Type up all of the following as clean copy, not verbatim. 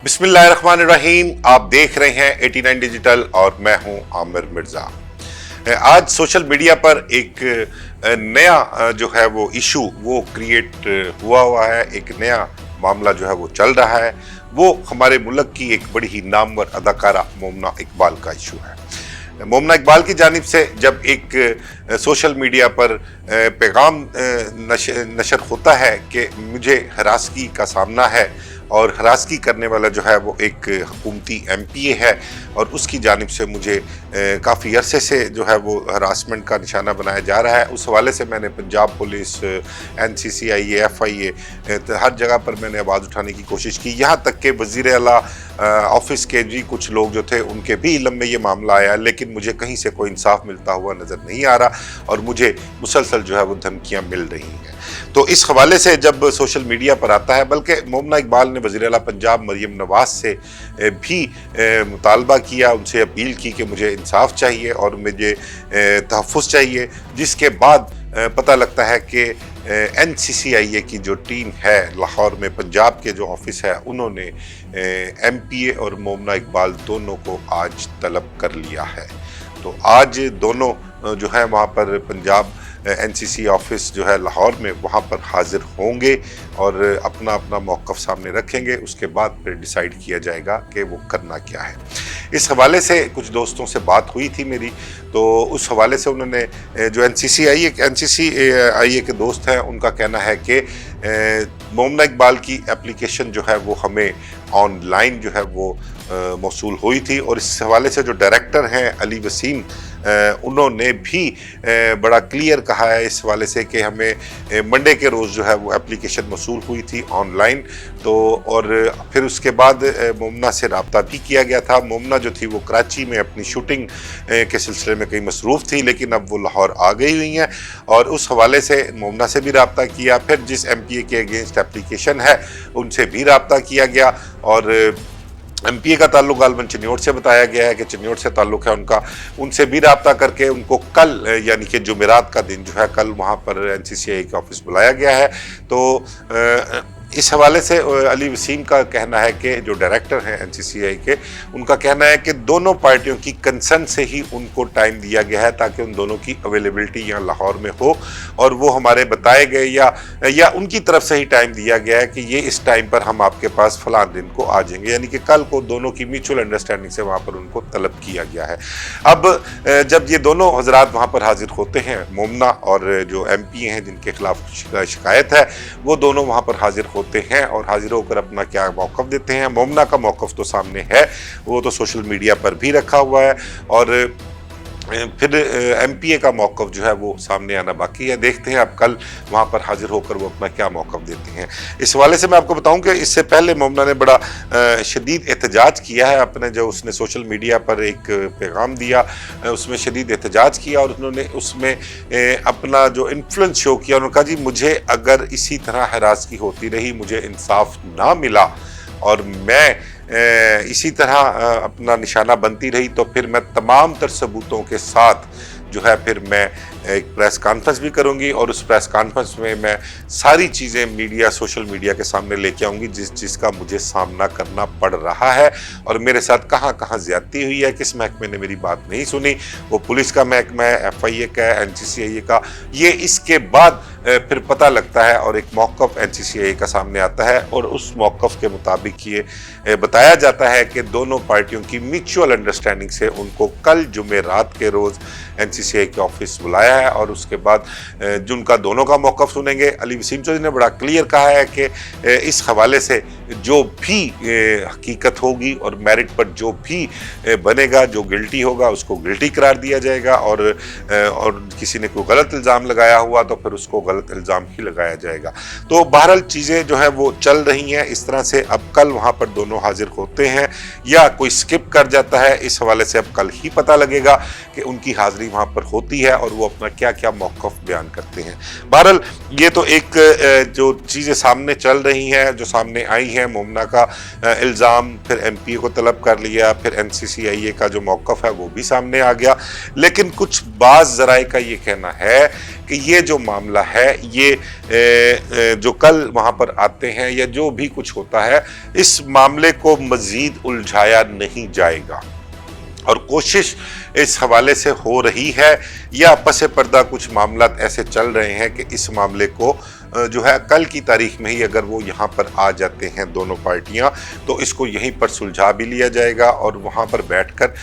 बिस्मिल्लाहिर्रहमानिर्रहीम। आप देख रहे हैं 89 डिजिटल और मैं हूं आमिर मिर्जा। आज सोशल मीडिया पर एक नया जो है वो इशू वो क्रिएट हुआ है। एक नया मामला जो है वो चल रहा है। वो हमारे मुल्क की एक बड़ी ही नामवर अदाकारा मोमना इकबाल का इशू है। मोमना इकबाल की जानिब से जब एक सोशल मीडिया पर पैगाम नशर होता है कि मुझे हरासगी का सामना है और हरासगी करने वाला जो है वो एक हुकूमती MPA है और उसकी जानिब से मुझे काफ़ी अरसे से जो है वो हरासमेंट का निशाना बनाया जा रहा है, उस हवाले से मैंने पंजाब पुलिस, NCCIA, FIA हर जगह पर मैंने आवाज़ उठाने की कोशिश की। यहाँ तक कि वज़ीर आला ऑफिस के भी कुछ लोग जो थे उनके भी इल्म में ये मामला आया, लेकिन मुझे कहीं से कोई इंसाफ मिलता हुआ नज़र नहीं आ रहा और मुझे मुसलसल जो है वो धमकियाँ मिल रही हैं। तो इस हवाले से जब सोशल मीडिया पर आता है, बल्कि मोमना इकबाल ने वज़ीर आला पंजाब मरियम नवाज से भी मुतालबा किया, उनसे अपील की कि मुझे इंसाफ चाहिए और मुझे तहफ़्फ़ुज़ चाहिए, जिसके बाद पता लगता है कि NCCIA की जो टीम है लाहौर में, पंजाब के जो ऑफिस है, उन्होंने MPA और मोमना इकबाल दोनों को आज तलब कर लिया है। तो आज दोनों जो है वहाँ पर पंजाब NCC ऑफिस जो है लाहौर में, वहाँ पर हाजिर होंगे और अपना अपना मौक़िफ़ सामने रखेंगे। उसके बाद फिर डिसाइड किया जाएगा कि वो करना क्या है। इस हवाले से कुछ दोस्तों से बात हुई थी मेरी, तो उस हवाले से उन्होंने जो NCCIA के दोस्त हैं, उनका कहना है कि मोमना इकबाल की एप्लीकेशन जो है वो हमें ऑनलाइन जो है वो मौसूल हुई थी और इस हवाले से जो डायरेक्टर हैं अली वसीम, उन्होंने भी बड़ा क्लियर कहा है इस हवाले से कि हमें मंडे के रोज़ जो है वो एप्लीकेशन मौसूल हुई थी ऑनलाइन। तो और फिर उसके बाद मोमना से रब्ता भी किया गया था। मोमना जो थी वो कराची में अपनी शूटिंग के सिलसिले में कहीं मसरूफ़ थी, लेकिन अब वो लाहौर आ गई हुई हैं और उस हवाले से मोमना से भी रब्ता किया। फिर जिस MPA के अगेंस्ट एप्लीकेशन है उनसे भी रब्ता किया गया और MPA का ताल्लुक गालबन चिन्योट से बताया गया है कि चिन्योट से ताल्लुक है उनका, उनसे भी रब्ता करके उनको कल यानी कि जुमेरात का दिन जो है कल वहाँ पर NCCIA के ऑफिस बुलाया गया है। तो इस हवाले से अली वसीम का कहना है कि जो डायरेक्टर हैं NCCIA के, उनका कहना है कि दोनों पार्टियों की कंसर्न से ही उनको टाइम दिया गया है ताकि उन दोनों की अवेलेबिलिटी यहाँ लाहौर में हो और वो हमारे बताए गए या उनकी तरफ से ही टाइम दिया गया है कि ये इस टाइम पर हम आपके पास फलां दिन को आ जाएंगे, यानी कि कल को दोनों की म्यूचुअल अंडरस्टैंडिंग से वहाँ पर उनको तलब किया गया है। अब जब ये दोनों हजरात वहाँ पर हाजिर होते हैं, मोमना और जो MPA हैं जिनके खिलाफ शिकायत है, वो दोनों वहाँ पर हाजिर होते हैं और हाजिर होकर अपना क्या मौक़िफ़ देते हैं। मोमना का मौक़िफ़ तो सामने है, वो तो सोशल मीडिया पर भी रखा हुआ है और फिर MPA का मौक़िफ़ जो है वो सामने आना बाकी है। देखते हैं अब कल वहाँ पर हाजिर होकर वो अपना क्या मौक़िफ़ देते हैं। इस हवाले से मैं आपको बताऊं कि इससे पहले मोमना ने बड़ा शदीद एहतजाज किया है। अपने जो उसने सोशल मीडिया पर एक पैगाम दिया, उसमें शदीद एहतजाज किया और उन्होंने उसमें अपना जो इन्फ्लुएंस शो किया। उन्होंने कहा, जी मुझे अगर इसी तरह हरासगी होती रही, मुझे इंसाफ ना मिला और मैं इसी तरह अपना निशाना बनती रही, तो फिर मैं तमाम तर सबूतों के साथ जो है फिर मैं एक प्रेस कॉन्फ्रेंस भी करूंगी और उस प्रेस कॉन्फ्रेंस में मैं सारी चीज़ें सोशल मीडिया के सामने लेके आऊँगी जिसका मुझे सामना करना पड़ रहा है और मेरे साथ कहाँ कहाँ ज़्यादती हुई है, किस महकमे ने मेरी बात नहीं सुनी, वो पुलिस का महकमा है, FIA का है, NCCIA का, ये इसके बाद फिर पता लगता है और एक मौक़िफ़ NCCIA का सामने आता है और उस मौक़िफ़ के मुताबिक ये बताया जाता है कि दोनों पार्टियों की म्यूचुअल अंडरस्टैंडिंग से उनको कल जुमेरात के रोज़ NCCIA के ऑफिस बुलाया है और उसके बाद जिनका दोनों का मौक़िफ़ सुनेंगे। अली वसीम चौधरी ने बड़ा क्लियर कहा है कि इस हवाले से जो भी हकीकत होगी और मेरिट पर जो भी बनेगा, जो गिल्टी होगा उसको गिल्टी करार दिया जाएगा और किसी ने कोई गलत इल्ज़ाम लगाया हुआ तो फिर उसको गलत इल्ज़ाम ही लगाया जाएगा। तो बहरहाल चीज़ें जो है वो चल रही हैं इस तरह से। अब कल वहाँ पर दोनों हाजिर होते हैं या कोई स्किप कर जाता है, इस हवाले से अब कल ही पता लगेगा कि उनकी हाज़िरी वहाँ पर होती है और वो अपना क्या क्या मौक़िफ़ बयान करते हैं। बहरहाल ये तो एक जो चीज़ें सामने चल रही हैं, जो सामने आई हैं, हैं। मोमना का इल्ज़ाम, फिर MPA को तलब कर लिया, फिर NCCIA का जो मौक़िफ़ है वो भी सामने आ गया। लेकिन कुछ बाज़ ज़राए का ये कहना है कि ये जो मामला है ये जो कल वहाँ पर आते हैं या जो भी कुछ होता है, इस मामले को मज़ीद उलझाया नहीं जाएगा। और कोशिश इस हवाले से हो रही है या पसे पर्दा कुछ मामला ऐसे चल रहे हैं कि इस मामले को जो है कल की तारीख में ही अगर वो यहाँ पर आ जाते हैं दोनों पार्टियाँ, तो इसको यहीं पर सुलझा भी लिया जाएगा और वहाँ पर बैठकर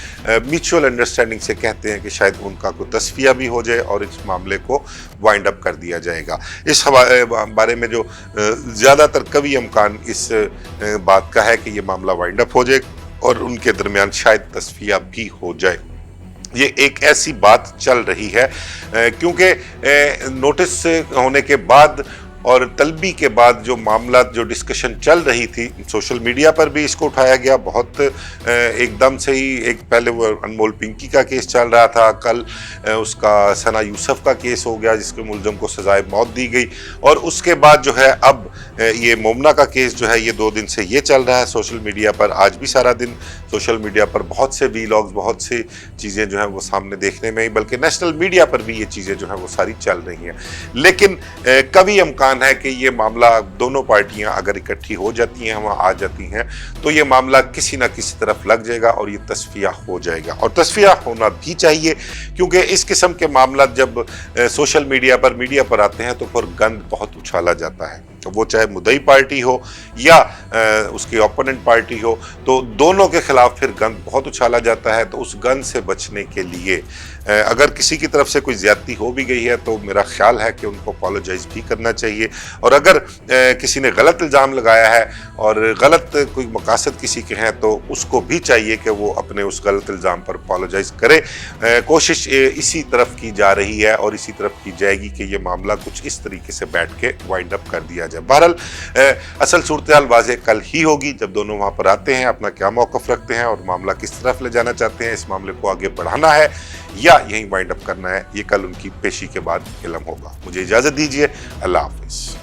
म्यूचुअल अंडरस्टैंडिंग से कहते हैं कि शायद उनका कोई तस्फिया भी हो जाए और इस मामले को वाइंड अप कर दिया जाएगा। इस बारे में जो ज़्यादातर कवी अमकान इस बात का है कि ये मामला वाइंड अप हो जाए और उनके दरमियान शायद तस्फिया भी हो जाए। ये एक ऐसी बात चल रही है क्योंकि नोटिस होने के बाद और तलबी के बाद जो मामला जो डिस्कशन चल रही थी, सोशल मीडिया पर भी इसको उठाया गया बहुत एकदम से ही। एक पहले वो अनमोल पिंकी का केस चल रहा था, कल उसका सना यूसुफ का केस हो गया जिसके मुलज़म को सजाए मौत दी गई, और उसके बाद जो है अब ये मोमना का केस जो है ये 2 दिन से ये चल रहा है सोशल मीडिया पर। आज भी सारा दिन सोशल मीडिया पर बहुत से वीलॉग्स, बहुत सी चीज़ें जो हैं वो सामने देखने में ही, बल्कि नेशनल मीडिया पर भी ये चीज़ें जो हैं वो सारी चल रही हैं। लेकिन कभी अमकान है कि ये मामला दोनों पार्टियां अगर इकट्ठी हो जाती हैं, वहाँ आ जाती हैं, तो ये मामला किसी ना किसी तरफ लग जाएगा और ये तस्फिया हो जाएगा। और तस्फिया होना भी चाहिए क्योंकि इस किस्म के मामला जब सोशल मीडिया पर आते हैं तो फिर गंद बहुत उछाला जाता है, तो वो चाहे मुद्दई पार्टी हो या उसकी ओपोनेंट पार्टी हो, तो दोनों के खिलाफ फिर गंद बहुत उछाला जाता है। तो उस गंद से बचने के लिए अगर किसी की तरफ से कोई ज्यादती हो भी गई है तो मेरा ख्याल है कि उनको अपोलोजाइज भी करना चाहिए। और अगर किसी ने गलत इल्ज़ाम लगाया है और गलत कोई मकासद किसी के हैं तो उसको भी चाहिए कि वो अपने उस गलत इल्ज़ाम पर अपोलोजाइज करे। कोशिश इसी तरफ की जा रही है और इसी तरफ की जाएगी कि ये मामला कुछ इस तरीके से बैठ के वाइंड अप कर दिया जाए। बहरहाल असल सूरत हाल वाज़ेह कल ही होगी जब दोनों वहाँ पर आते हैं, अपना क्या मौक़िफ़ रखते हैं और मामला किस तरफ ले जाना चाहते हैं, इस मामले को आगे बढ़ाना है या यहीं वाइंड अप करना है, ये कल उनकी पेशी के बाद इल्म होगा। मुझे इजाज़त दीजिए, अल्लाह हाफ़िज़।